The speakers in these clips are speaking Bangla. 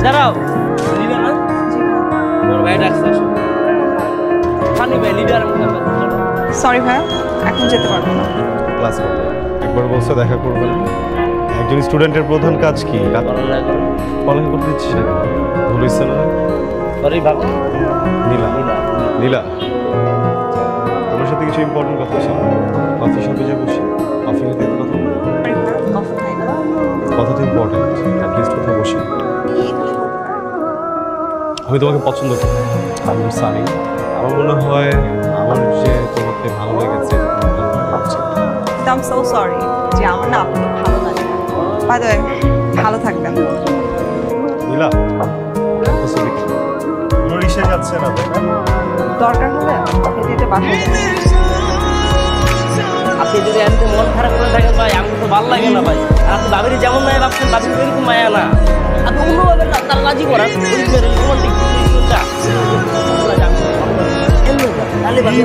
দাঁড়াও লিডার না তোর ভাই ডাকছে ফানি ভাই লিডার সরি ভাই এখন যেতে পারবো না ক্লাস করতে একবার বলছো দেখা করবেন একজন স্টুডেন্টের প্রধান কাজ কি পড়ালেখা করতে দিচ্ছিস না ভুল হয়েছে না সরি বাবু নীলা নীলা তোমার সাথে কিছু ইম্পর্টেন্ট কথা ছিল কফি শপে যে বসে কফি খেতে কথা বলবো কথা তো ইম্পর্টেন্ট অ্যাটলিস্ট কথা বসি আমি তোমাকে পছন্দ করি আমি সানি আমার মনে হয় আমার যে তোমাকে ভালো লেগেছে আই এম সো সরি যে আমার না আপনাকে ভালো লাগে বাই দ্য ওয়ে ভালো থাকবেন নীলা কোনো রিক্সা যাচ্ছে না দরকার হলে হেঁটে হেঁটে বাসায় আপনি যদি এমনি মন খারাপ করে থাকেন ভাই আমি তো ভালো লাগে না ভাই আর আপনি বাবির যেমন মায়া ভাবছেন বাবির এরকম মায়া না আপনি অন্যভাবে তার রাজি করান রোমান্টিক তাহলে ভাবি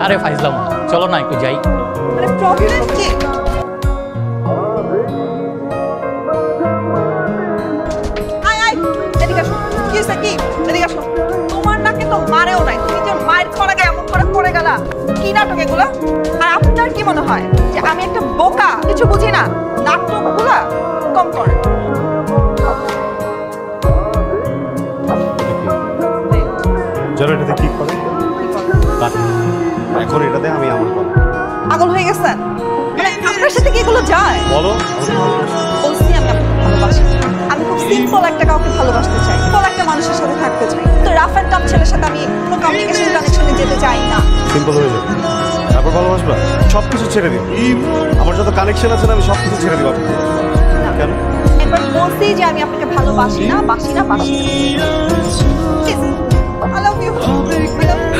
আরে ফাইজলাম চলো না একটু যাই মানে প্রবলেম কি আয় আয় এদিকে আসো কি হইছে কি এদিকে আসো তোমার নাকে তো মারেও নাই তুমি যে মায়ের খাওয়ার আগে এমন করে পড়ে গেলা কি নাটক এগুলো আর আপনার কি মনে হয় যে আমি একটা বোকা কিছু বুঝি না নাটকগুলো কম করে চলো এটাতে কি করে এখন এটাতে আমি আমার কথা পাগল হয়ে গেছেন মানে আপনার সাথে কি এগুলো যায় বলো বলছি আমি আপনাকে ভালোবাসি আমি খুব সিম্পল একটা কাউকে ভালোবাসতে চাই সিম্পল একটা মানুষের সাথে থাকতে চাই তো রাফ অ্যান্ড টাফ ছেলের সাথে আমি কোনো কমিউনিকেশন কানেকশনে যেতে চাই না সিম্পল হয়ে যাবে তারপর ভালোবাসবা সব কিছু ছেড়ে দিব আমার যত কানেকশন আছে না আমি সব কিছু ছেড়ে দিব কেন একবার বলছি যে আমি আপনাকে ভালোবাসি না বাসি না বাসি I love you. I love you.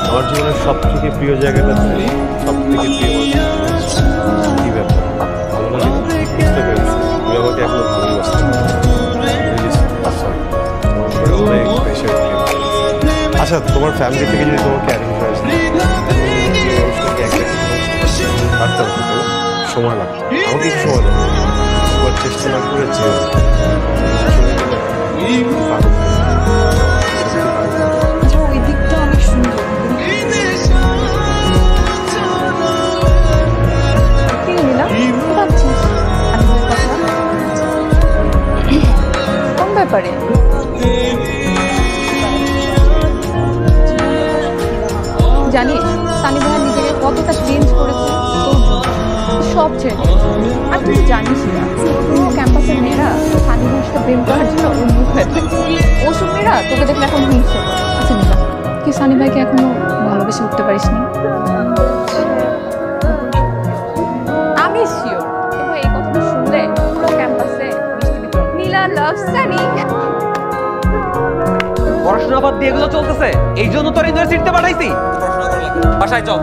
আমার জীবনের সব থেকে প্রিয় জায়গাটা সব থেকে প্রিয় কি ব্যাপার ভালো লাগে বুঝতে পেরেছি তুই আমাকে এখনো ভালোবাসতে আচ্ছা তোমার ফ্যামিলি থেকে যদি তোমাকে অ্যারেঞ্জ হয়ে আসতো সময় লাগতো আমাকে কিছু সময় দেবো তোমার চেষ্টা না করেছে ওই দিকটা অনেক সুন্দর কোন ব্যাপারে জানিস সানি ভাইয়া নিজেকে কতটা চেঞ্জ করেছে সব ছেড়ে আর তুই জানিস না ক্যাম্পাসের মেয়েরা সানি ভাইয়ের সাথে প্রেম করার জন্য উন্মুখ হয়ে থাকে ওসব মেয়েরা তোকে দেখলে এখন হিংসে করে আচ্ছা নীলা তুই সানি ভাইকে এখনো ভালোবেসে উঠতে পারিস নি আমি শিওর এবং এই কথাটা শুনলে পুরো ক্যাম্পাসে মিষ্টি বিতরণ নীলা লাভ সানি পড়াশোনা বাদ দিয়ে এগুলো চলতেছে এই জন্য তোর ইউনিভার্সিটিতে পাঠাইছি বাসায় চল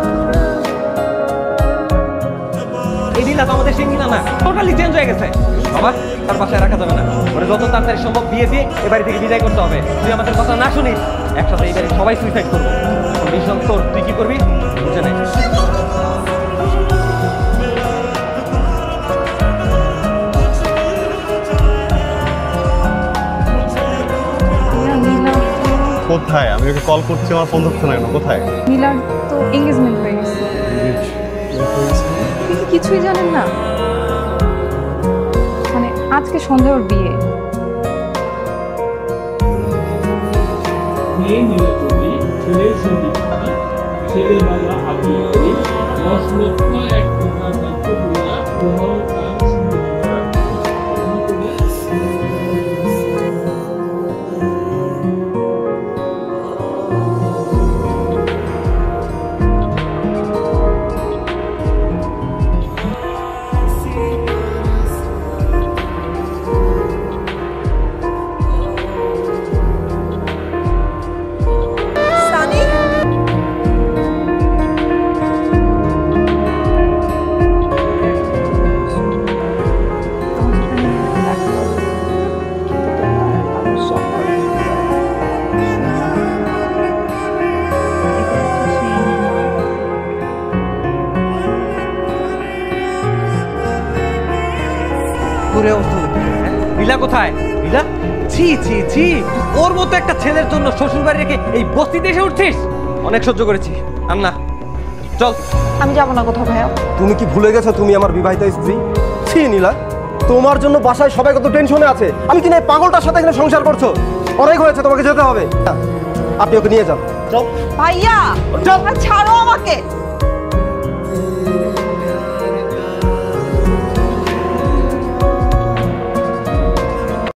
এই নীলা তো আমাদের সেই নীলা না টোটালি চেঞ্জ হয়ে গেছে বাবা তার বাসায় রাখা যাবে না ওরা যত তাড়াতাড়ি সম্ভব বিয়ে দিয়ে এ বাড়ি থেকে বিদায় করতে হবে তুই আমাদের কথা না শুনিস একসাথে এই বাড়ি সবাই সুইসাইড করবো মিশন তোর তুই কি করবি বুঝে নাই কোথায় আমি ওকে কল করছি আমার ফোন ধরছে না কেন কোথায় নীলার তো এঙ্গেজমেন্ট হয়ে গেছে কিছুই জানেন না মানে আজকে সন্ধ্যা ওর বিয়ে ছেলে বাবা আপনি 10 লক্ষ 1 তোর অবস্থা হলো কি? হ্যাঁ? লীলা কোথায়? লীলা? ছি ছি ছি, ওর মতো একটা ছেলের জন্য শ্বশুর বাড়ি রেখে এই বস্তিতে এসে উঠছিস? অনেক সহ্য করেছি, আর না, চল। আমি যাবো না কোথাও ভাইয়া। তুমি কি ভুলে গেছো তুমি আমার বিবাহিত স্ত্রী? ছি নীলা, তোমার জন্য বাসায় সবাই কত টেনশনে আছে, আমি কিনা এই পাগলটার সাথে এখানে সংসার করছো। অনেক হয়েছে, তোমাকে যেতে হবে। আপনি ওকে নিয়ে যান। চল ভাইয়া, চল। ছাড়ো আমাকে।